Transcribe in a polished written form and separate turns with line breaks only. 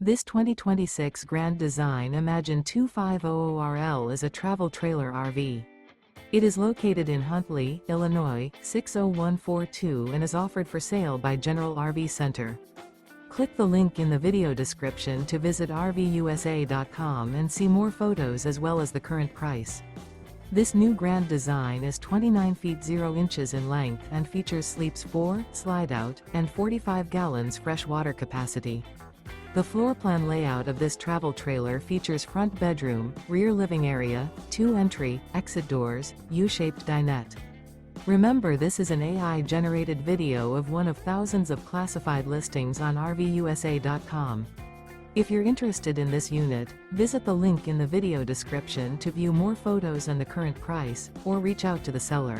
This 2026 Grand Design Imagine 2500RL is a travel trailer RV. It is located in Huntley, Illinois, 60142 and is offered for sale by General RV Center. Click the link in the video description to visit RVUSA.com and see more photos as well as the current price. This new Grand Design is 29 feet 0 inches in length and features sleeps 4, slide-out, and 45 gallons fresh water capacity. The floor plan layout of this travel trailer features front bedroom, rear living area, 2 entry, exit doors, U-shaped dinette. Remember, this is an AI-generated video of one of thousands of classified listings on RVUSA.com. If you're interested in this unit, visit the link in the video description to view more photos and the current price, or reach out to the seller.